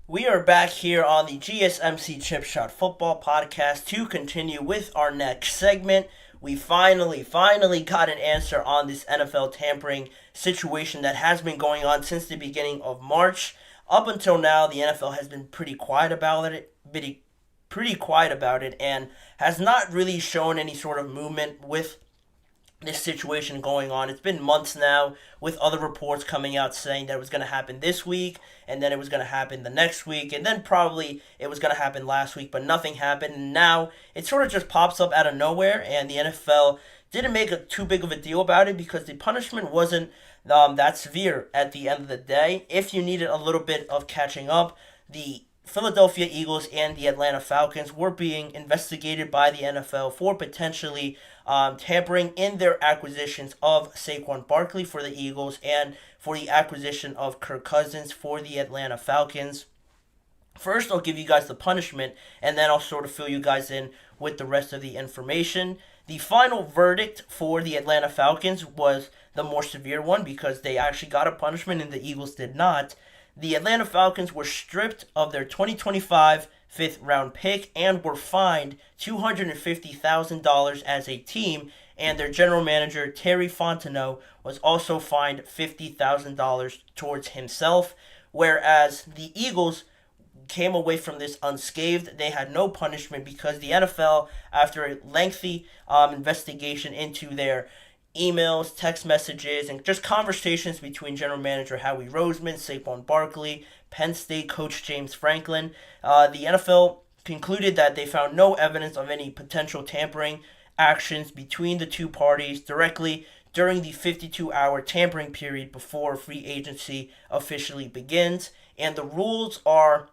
We are back here on the GSMC Chip Shot Football Podcast to continue with our next segment. We finally got an answer on this NFL tampering situation that has been going on since the beginning of March. Up until now, the NFL has been pretty quiet about it, and has not really shown any sort of movement with this situation going on. It's been months now with other reports coming out saying that it was going to happen this week, and then it was going to happen the next week, and then probably it was going to happen last week, but nothing happened. And now it sort of just pops up out of nowhere, and the NFL didn't make too big of a deal about it because the punishment wasn't that severe at the end of the day. If you needed a little bit of catching up, the Philadelphia Eagles and the Atlanta Falcons were being investigated by the NFL for potentially tampering in their acquisitions of Saquon Barkley for the Eagles and for the acquisition of Kirk Cousins for the Atlanta Falcons. First, I'll give you guys the punishment, and then I'll sort of fill you guys in with the rest of the information. The final verdict for the Atlanta Falcons was the more severe one because they actually got a punishment and the Eagles did not. The Atlanta Falcons were stripped of their 2025 fifth round pick and were fined $250,000 as a team, and their general manager, Terry Fontenot, was also fined $50,000 towards himself, whereas the Eagles came away from this unscathed. They had no punishment because the NFL, after a lengthy investigation into their emails, text messages, and just conversations between general manager Howie Roseman, Saquon Barkley, Penn State coach James Franklin, the NFL concluded that they found no evidence of any potential tampering actions between the two parties directly during the 52-hour tampering period before free agency officially begins. And the rules are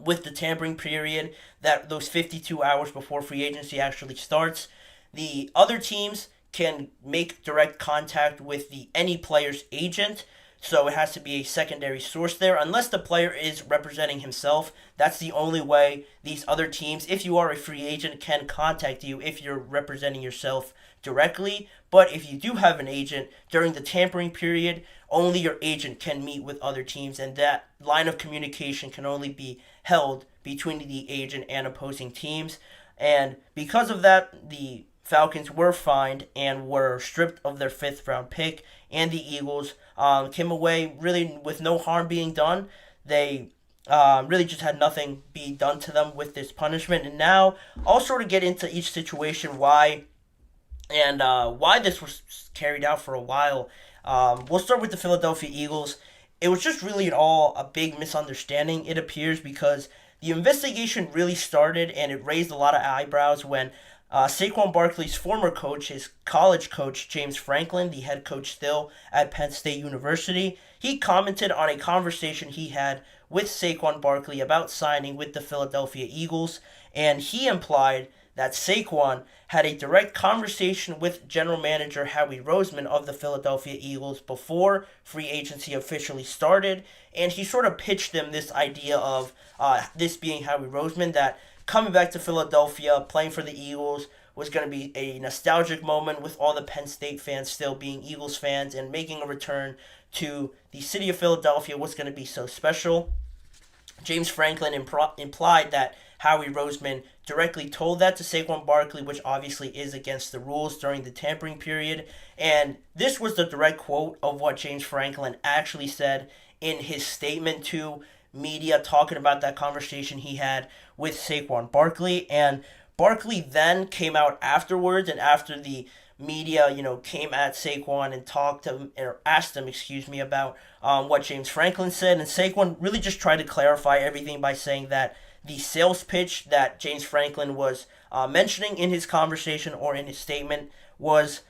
with the tampering period, that those 52 hours before free agency actually starts, the other teams can make direct contact with any player's agent. So it has to be a secondary source there. Unless the player is representing himself, that's the only way these other teams, if you are a free agent, can contact you if you're representing yourself directly. But if you do have an agent, during the tampering period, only your agent can meet with other teams, and that line of communication can only be held between the agent and opposing teams. And because of that, the Falcons were fined and were stripped of their fifth round pick, and the Eagles came away really with no harm being done. They really just had nothing be done to them with this punishment. And now I'll sort of get into each situation, why this was carried out for a while. We'll start with the Philadelphia Eagles. It was just really all a big misunderstanding, it appears, because the investigation really started and it raised a lot of eyebrows when Saquon Barkley's former coach, his college coach, James Franklin, the head coach still at Penn State University, he commented on a conversation he had with Saquon Barkley about signing with the Philadelphia Eagles, and he implied that Saquon had a direct conversation with general manager Howie Roseman of the Philadelphia Eagles before free agency officially started, and he sort of pitched them this idea of this being Howie Roseman, that coming back to Philadelphia, playing for the Eagles, was going to be a nostalgic moment with all the Penn State fans still being Eagles fans, and making a return to the city of Philadelphia was going to be so special. James Franklin implied that Howie Roseman directly told that to Saquon Barkley, which obviously is against the rules during the tampering period. And this was the direct quote of what James Franklin actually said in his statement to media, talking about that conversation he had with Saquon Barkley. And Barkley then came out afterwards, and after the media, came at Saquon and talked to him, or asked him, about what James Franklin said. And Saquon really just tried to clarify everything by saying that the sales pitch that James Franklin was mentioning in his conversation or in his statement was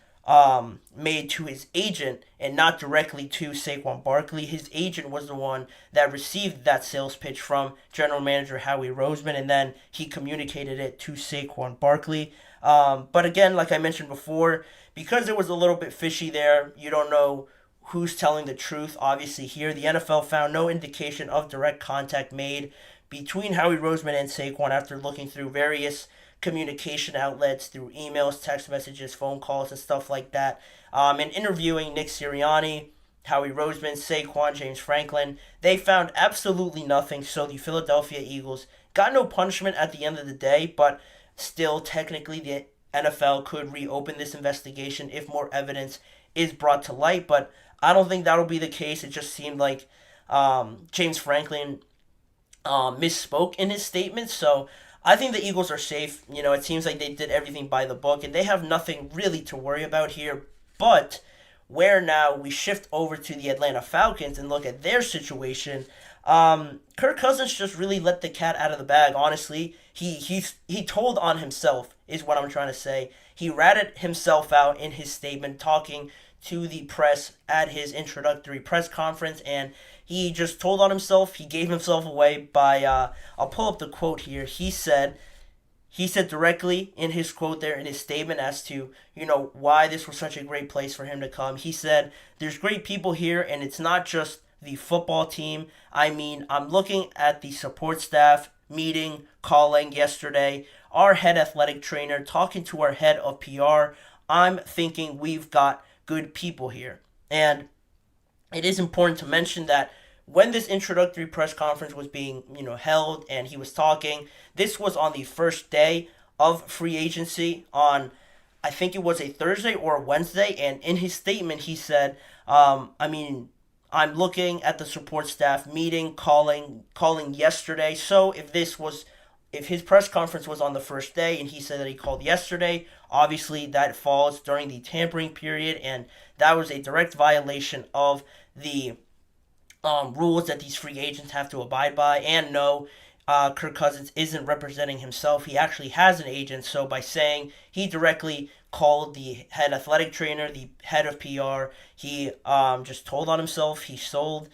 made to his agent and not directly to Saquon Barkley. His agent was the one that received that sales pitch from general manager Howie Roseman, and then he communicated it to Saquon Barkley. But again, like I mentioned before, because it was a little bit fishy there, you don't know who's telling the truth. Obviously here, the NFL found no indication of direct contact made between Howie Roseman and Saquon after looking through various communication outlets, through emails, text messages, phone calls, and stuff like that. And interviewing Nick Sirianni, Howie Roseman, Saquon, James Franklin. They found absolutely nothing, so the Philadelphia Eagles got no punishment at the end of the day, but still, technically, the NFL could reopen this investigation if more evidence is brought to light, but I don't think that'll be the case. It just seemed like James Franklin misspoke in his statement, so I think the Eagles are safe. It seems like they did everything by the book, and they have nothing really to worry about here, but where now we shift over to the Atlanta Falcons and look at their situation. Kirk Cousins just really let the cat out of the bag. Honestly, he told on himself is what I'm trying to say. He ratted himself out in his statement, talking to the press at his introductory press conference, and he just told on himself. He gave himself away by I'll pull up the quote here. He said directly in his quote there in his statement as to, why this was such a great place for him to come. He said, "There's great people here, and it's not just the football team. I mean, I'm looking at the support staff meeting, calling yesterday, our head athletic trainer, talking to our head of PR. I'm thinking we've got good people here." And it is important to mention that when this introductory press conference was being, held and he was talking, this was on the first day of free agency on, I think it was a Thursday or a Wednesday, and in his statement he said, I'm looking at the support staff meeting, calling yesterday. So if his press conference was on the first day and he said that he called yesterday, obviously that falls during the tampering period, and that was a direct violation of the rules that these free agents have to abide by. And no, Kirk Cousins isn't representing himself. He actually has an agent. So by saying he directly called the head athletic trainer, the head of PR, he just told on himself. He sold.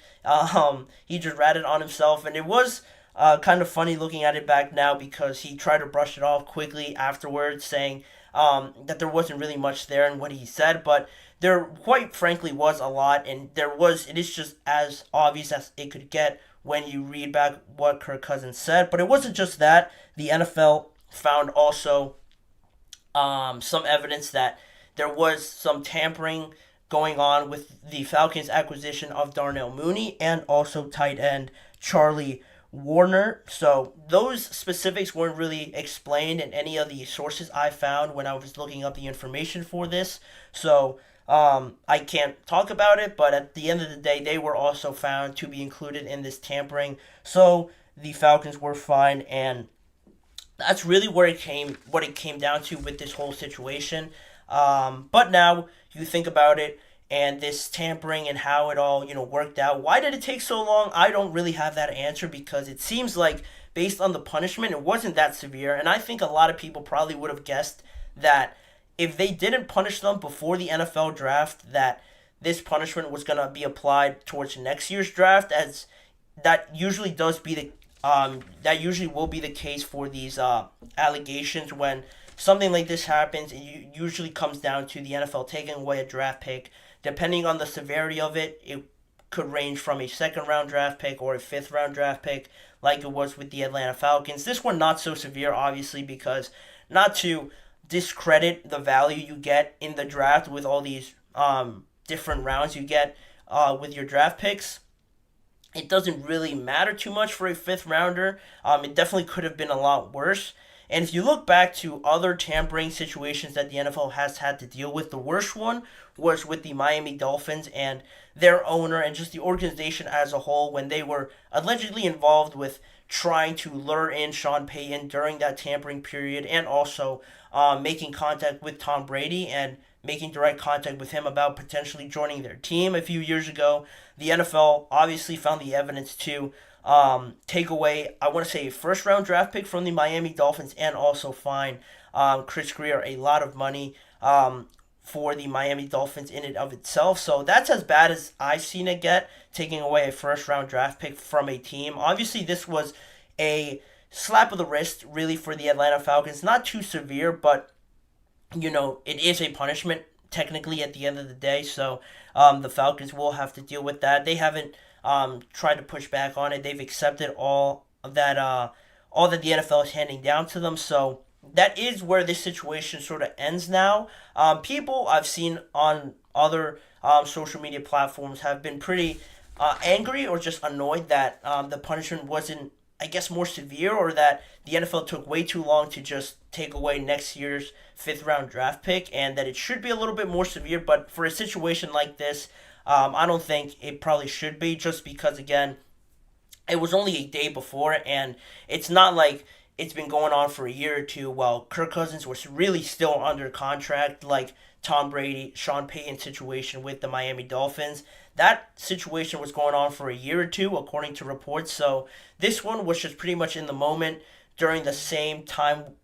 He just ratted on himself, and it was kind of funny looking at it back now because he tried to brush it off quickly afterwards, saying that there wasn't really much there in what he said, but there quite frankly was a lot, and it is just as obvious as it could get when you read back what Kirk Cousins said. But it wasn't just that. The NFL found also some evidence that there was some tampering going on with the Falcons' acquisition of Darnell Mooney and also tight end Charlie Warner. So those specifics weren't really explained in any of the sources I found when I was looking up the information for this. So I can't talk about it, but at the end of the day, they were also found to be included in this tampering. So the Falcons were fine, and that's really what it came down to with this whole situation. But now you think about it, and this tampering and how it all worked out. Why did it take so long? I don't really have that answer, because it seems like based on the punishment, it wasn't that severe, and I think a lot of people probably would have guessed that if they didn't punish them before the NFL draft, that this punishment was going to be applied towards next year's draft, as that usually will be the case for these allegations. When something like this happens, it usually comes down to the NFL taking away a draft pick. Depending on the severity of it, it could range from a second-round draft pick or a fifth-round draft pick, like it was with the Atlanta Falcons. This one not so severe, obviously, because not to discredit the value you get in the draft with all these different rounds you get with your draft picks, it doesn't really matter too much for a fifth rounder. It definitely could have been a lot worse. And if you look back to other tampering situations that the NFL has had to deal with, the worst one was with the Miami Dolphins and their owner and just the organization as a whole, when they were allegedly involved with trying to lure in Sean Payton during that tampering period, and also making contact with Tom Brady and making direct contact with him about potentially joining their team a few years ago. The NFL obviously found the evidence to take away, I want to say, a first-round draft pick from the Miami Dolphins, and also fine Chris Greer a lot of money for the Miami Dolphins in and of itself. So that's as bad as I've seen it get, taking away a first-round draft pick from a team. Obviously, this was a slap of the wrist, really, for the Atlanta Falcons. Not too severe, but, it is a punishment, technically, at the end of the day. So the Falcons will have to deal with that. They haven't tried to push back on it. They've accepted all that the NFL is handing down to them. So that is where this situation sort of ends now. People I've seen on other social media platforms have been pretty angry or just annoyed that the punishment wasn't, I guess, more severe, or that the NFL took way too long to just take away next year's fifth round draft pick, and that it should be a little bit more severe. But for a situation like this, I don't think it probably should be, just because, again, it was only a day before, and it's not like it's been going on for a year or two while Kirk Cousins was really still under contract, like Tom Brady, Sean Payton situation with the Miami Dolphins. That situation was going on for a year or two, according to reports. So this one was just pretty much in the moment during the same time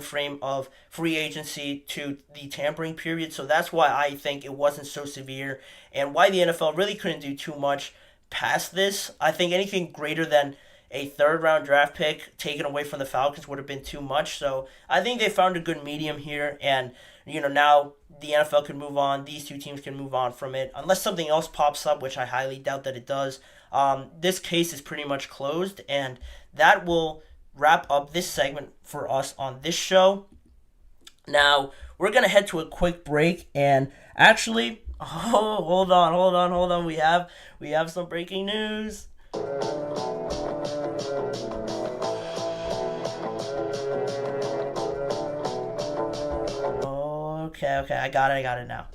frame of free agency to the tampering period. So that's why I think it wasn't so severe, and why the NFL really couldn't do too much past this. I think anything greater than a third round draft pick taken away from the Falcons would have been too much. So I think they found a good medium here, and now the NFL can move on. These two teams can move on from it, unless something else pops up, which I highly doubt that it does. This case is pretty much closed, and that will wrap up this segment for us on this show. Now we're gonna head to a quick break, and actually, hold on. We have some breaking news. Okay, I got it now.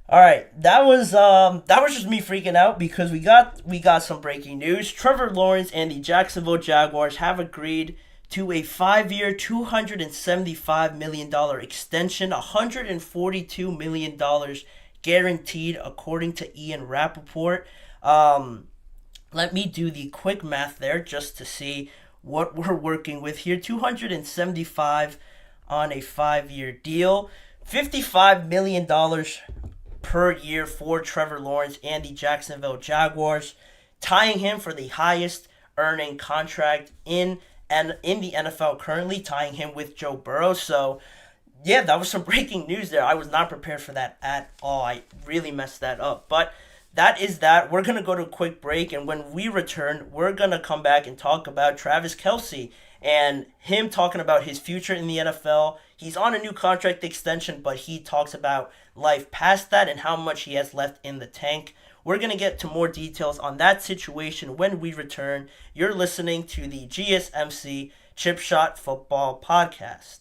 All right, that was just me freaking out because we got some breaking news. Trevor Lawrence and the Jacksonville Jaguars have agreed to a 5-year, $275 million extension, $142 million guaranteed, according to Ian Rappaport. Let me do the quick math there just to see what we're working with here. 275 on a 5-year deal, $55 million per year for Trevor Lawrence and the Jacksonville Jaguars, tying him for the highest earning contract in the NFL currently, tying him with Joe Burrow. So, yeah, that was some breaking news there. I was not prepared for that at all. I really messed that up. But that is that. We're going to go to a quick break, and when we return, we're going to come back and talk about Travis Kelce and him talking about his future in the NFL. He's on a new contract extension, but he talks about life past that and how much he has left in the tank. We're going to get to more details on that situation when we return. You're listening to the GSMC Chip Shot Football Podcast.